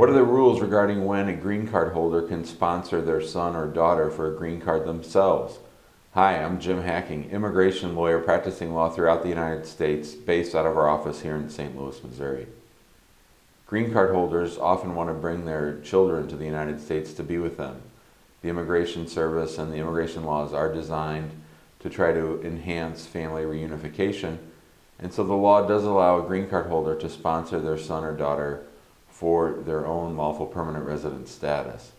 What are the rules regarding when a green card holder can sponsor their son or daughter for a green card themselves? Hi, I'm Jim Hacking, immigration lawyer practicing law throughout the United States, based out of our office here in St. Louis, Missouri. Green card holders often want to bring their children to the United States to be with them. The Immigration Service and the immigration laws are designed to try to enhance family reunification, and so the law does allow a green card holder to sponsor their son or daughter for their own lawful permanent resident status.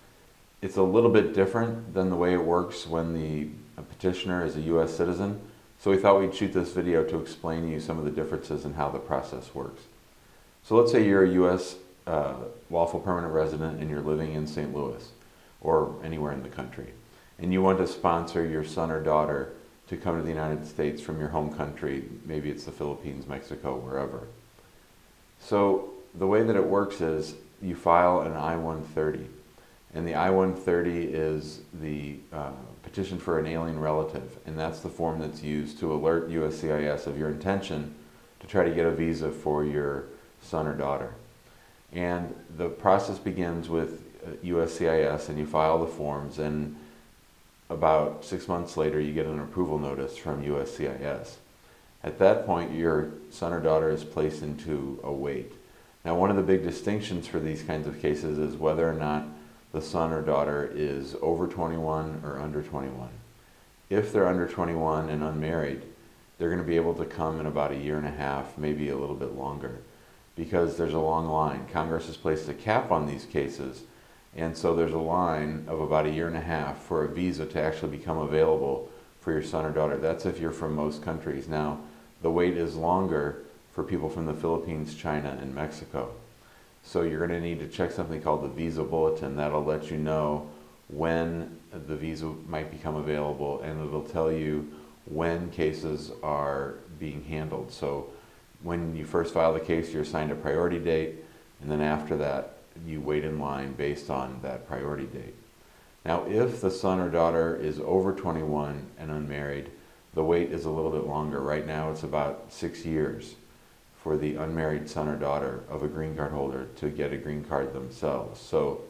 It's a little bit different than the way it works when the petitioner is a U.S. citizen, so we thought we'd shoot this video to explain to you some of the differences in how the process works. So let's say you're a U.S. Lawful permanent resident and you're living in St. Louis or anywhere in the country, and you want to sponsor your son or daughter to come to the United States from your home country. Maybe it's the Philippines, Mexico, wherever. So the way that it works is you file an I-130, and the I-130 is the petition for an alien relative, and that's the form that's used to alert USCIS of your intention to try to get a visa for your son or daughter. And the process begins with USCIS, and you file the forms, and about 6 months later you get an approval notice from USCIS. At that point, your son or daughter is placed into a wait. Now, one of the big distinctions for these kinds of cases is whether or not the son or daughter is over 21 or under 21. If they're under 21 and unmarried, they're going to be able to come in about a year and a half, maybe a little bit longer, because there's a long line. Congress has placed a cap on these cases, and so there's a line of about a year and a half for a visa to actually become available for your son or daughter. That's if you're from most countries. Now, the wait is longer for people from the Philippines, China, and Mexico. So you're going to need to check something called the Visa Bulletin. That'll let you know when the visa might become available, and it'll tell you when cases are being handled. So when you first file the case, you're assigned a priority date, and then after that, you wait in line based on that priority date. Now, if the son or daughter is over 21 and unmarried, the wait is a little bit longer. Right now, it's about 6 years for the unmarried son or daughter of a green card holder to get a green card themselves. So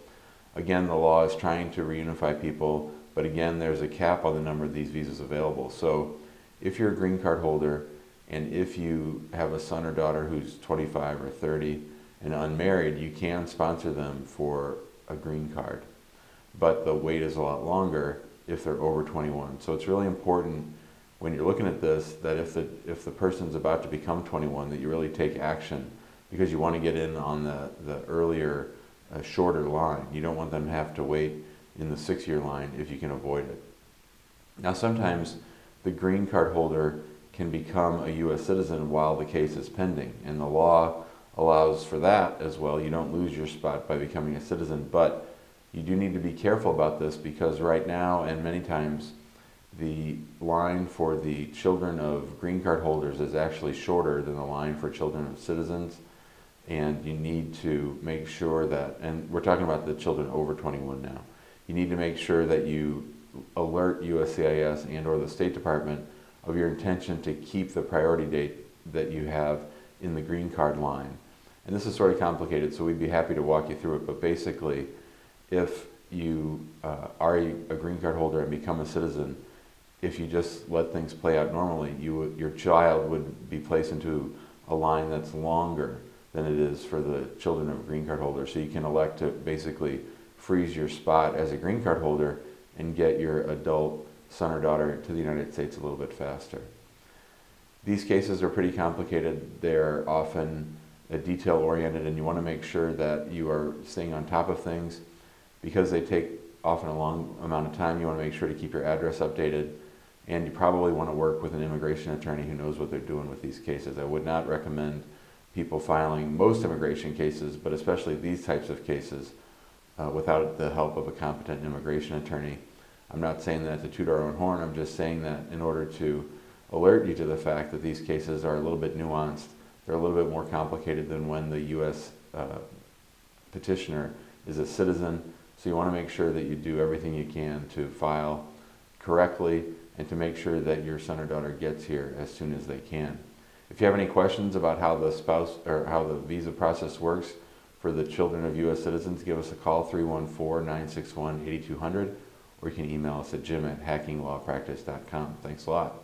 again, the law is trying to reunify people, but again, there's a cap on the number of these visas available. So if you're a green card holder and if you have a son or daughter who's 25 or 30 and unmarried, you can sponsor them for a green card. But the wait is a lot longer if they're over 21. So it's really important when you're looking at this that if the person's about to become 21, that you really take action, because you want to get in on the earlier, shorter line. You don't want them to have to wait in the 6-year line if you can avoid it. Now, sometimes the green card holder can become a U.S. citizen while the case is pending, and the law allows for that as well. You don't lose your spot by becoming a citizen, but you do need to be careful about this, because right now and many times the line for the children of green card holders is actually shorter than the line for children of citizens, and you need to make sure that, and we're talking about the children over 21 now, you need to make sure that you alert USCIS and or the State Department of your intention to keep the priority date that you have in the green card line. And this is sort of complicated, so we'd be happy to walk you through it, but basically, if you are a green card holder and become a citizen, if you just let things play out normally, your child would be placed into a line that's longer than it is for the children of a green card holder. So you can elect to basically freeze your spot as a green card holder and get your adult son or daughter to the United States a little bit faster. These cases are pretty complicated. They're often detail-oriented, and you want to make sure that you are staying on top of things. Because they take often a long amount of time, you want to make sure to keep your address updated, and you probably want to work with an immigration attorney who knows what they're doing with these cases. I would not recommend people filing most immigration cases, but especially these types of cases, without the help of a competent immigration attorney. I'm not saying that to toot our own horn, I'm just saying that in order to alert you to the fact that these cases are a little bit nuanced, they're a little bit more complicated than when the U.S. petitioner is a citizen. So you want to make sure that you do everything you can to file correctly and to make sure that your son or daughter gets here as soon as they can. If you have any questions about how the visa process works, For the children of U.S. citizens, give us a call, 314-961-8200, or you can email us at jim@hackinglawpractice.com. Thanks a lot.